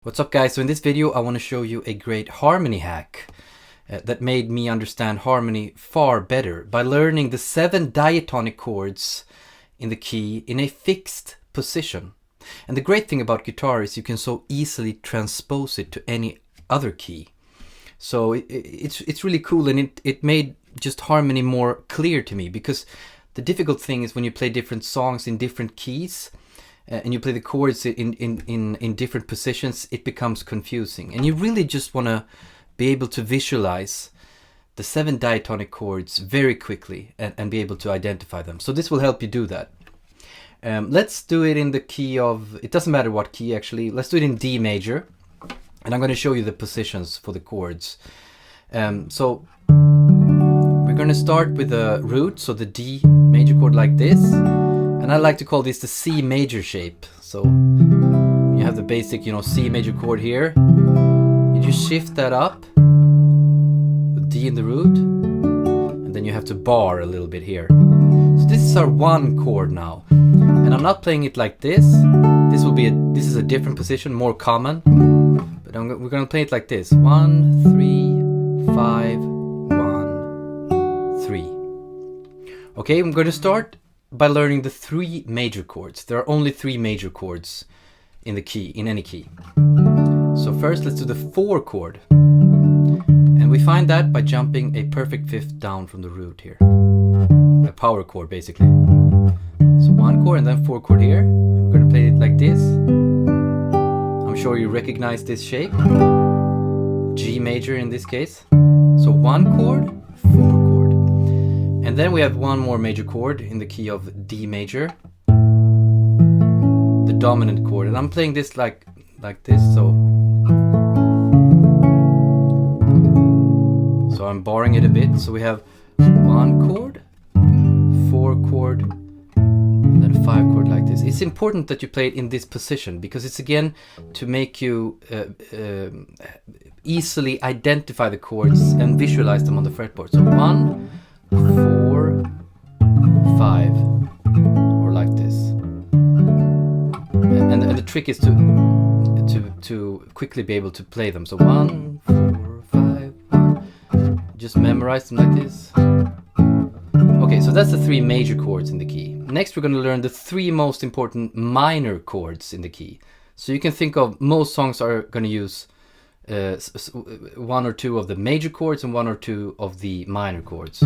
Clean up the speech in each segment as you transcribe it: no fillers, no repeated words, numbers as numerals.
What's up guys, so in this video I want to show you a great harmony hack that made me understand harmony far better by learning the 7 diatonic chords in the key in a fixed position. And the great thing about guitar is you can so easily transpose it to any other key. So it's really cool, and it made just harmony more clear to me, because the difficult thing is when you play different songs in different keys and you play the chords in different positions, it becomes confusing. And you really just want to be able to visualize the 7 diatonic chords very quickly and be able to identify them. So this will help you do that. Let's do it in the key of, it doesn't matter what key actually, let's do it in D major. And I'm going to show you the positions for the chords. So we're going to start with the root, so the D major chord like this. And I like to call this the C major shape. So you have the basic, C major chord here. You just shift that up with D in the root, and then you have to bar a little bit here. So this is our 1 chord now, and I'm not playing it like this. This is a different position, more common. But we're gonna play it like this: 1, 3, 5, 1, 3. Okay, I'm going to start by learning the 3 major chords. There are only 3 major chords in the key, in any key. So first let's do the 4 chord. And we find that by jumping a perfect fifth down from the root here. A power chord basically. So 1 chord and then 4 chord here. We're going to play it like this. I'm sure you recognize this shape. G major in this case. So 1 chord, 4 chord. And then we have 1 more major chord in the key of D major, the dominant chord, and I'm playing this like this. So I'm barring it a bit. So we have 1 chord, 4 chord, and then 5 chord like this. It's important that you play it in this position, because it's again to make you easily identify the chords and visualize them on the fretboard. So 1, 4, 5, or like this. And the trick is to quickly be able to play them. So 1, 4, 5, 1. Just memorize them like this. Okay, so that's the 3 major chords in the key. Next we're going to learn the 3 most important minor chords in the key. So you can think of, most songs are going to use 1 or 2 of the major chords and 1 or 2 of the minor chords.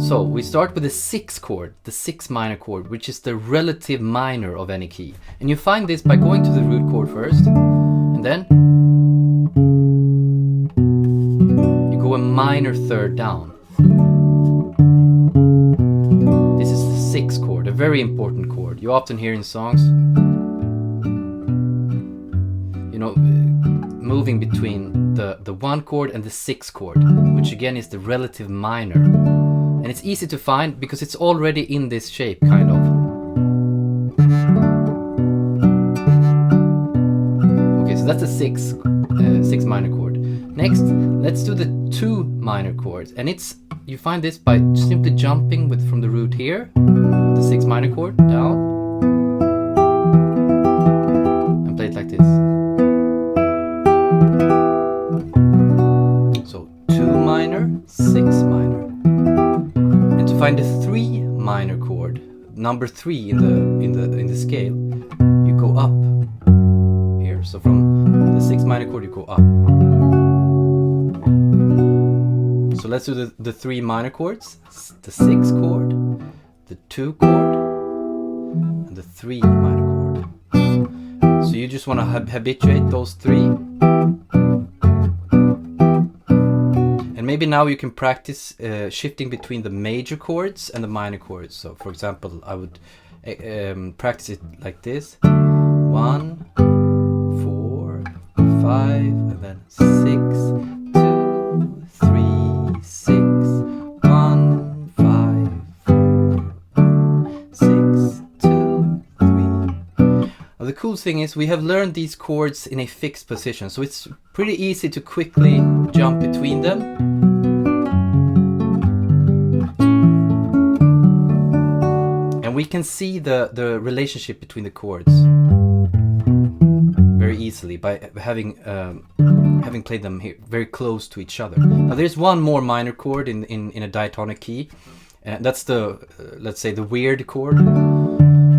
So we start with the 6th chord, the 6th minor chord, which is the relative minor of any key. And you find this by going to the root chord first, and then you go a minor third down. This is the 6th chord, a very important chord. You often hear in songs, moving between the 1 chord and the 6th chord, which again is the relative minor. And it's easy to find because it's already in this shape, kind of. Okay, so that's the 6th minor chord. Next, let's do the 2 minor chords, and you find this by simply jumping from the root here, the 6th minor chord, down, and play it like this. So 2 minor, 6 minor. And to find the 3 minor chord, number 3 in the scale, you go up here. So from the 6th minor chord you go up. So let's do the 3 minor chords: the 6th chord, the 2 chord, and the 3 minor chord. So you just want to habituate those 3. And maybe now you can practice shifting between the major chords and the minor chords. So for example, I would practice it like this: 1, 4, 5, and then 6, 2, 3, 6, 1, 5, 4, 6, 2, 3. Now the cool thing is we have learned these chords in a fixed position, so it's pretty easy to quickly jump between them. And we can see the relationship between the chords very easily by having played them here very close to each other. Now there's one more minor chord in a diatonic key. That's the, let's say, the weird chord,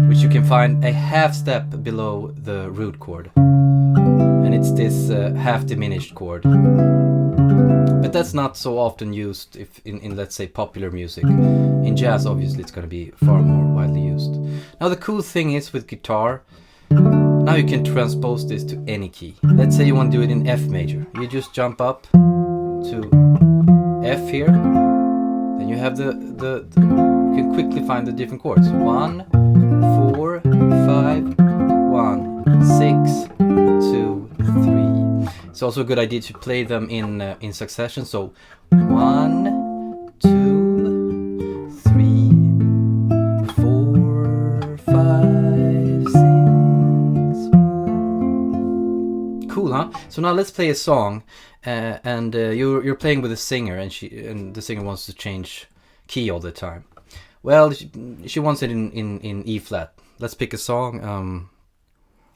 which you can find a half step below the root chord. And it's this half diminished chord. But that's not so often used if in let's say popular music. In jazz obviously it's going to be far more widely used. Now the cool thing is with guitar, now you can transpose this to any key. Let's say you want to do it in F major. You just jump up to F here. Then you have you can quickly find the different chords. 1, 4, 5, 1, 6, 2, 3. It's also a good idea to play them in succession. So 1, 2, 3, 4, 5, 6. Cool, huh? So now let's play a song, and you're playing with a singer, and the singer wants to change key all the time. Well, she wants it in E flat. Let's pick a song.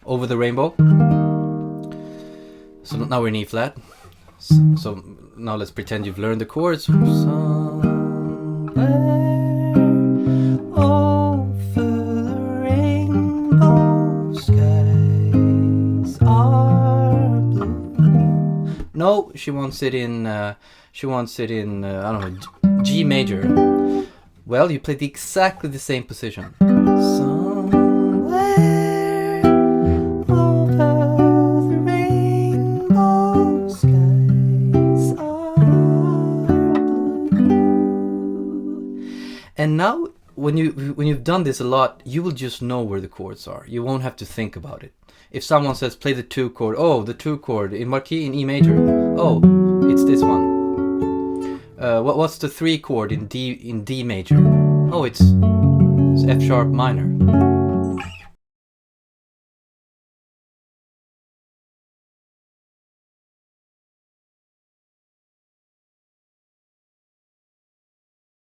Over the Rainbow. So now we're in E flat. So now let's pretend you've learned the chords. Somewhere over the rainbow, skies are blue. No, she wants it in I don't know, G major. Well, you played exactly the same position. And now, when you've done this a lot, you will just know where the chords are. You won't have to think about it. If someone says play the 2 chord, oh, the 2 chord in what key? In E major. Oh, it's this one. What's the 3 chord in D major? Oh, it's F sharp minor.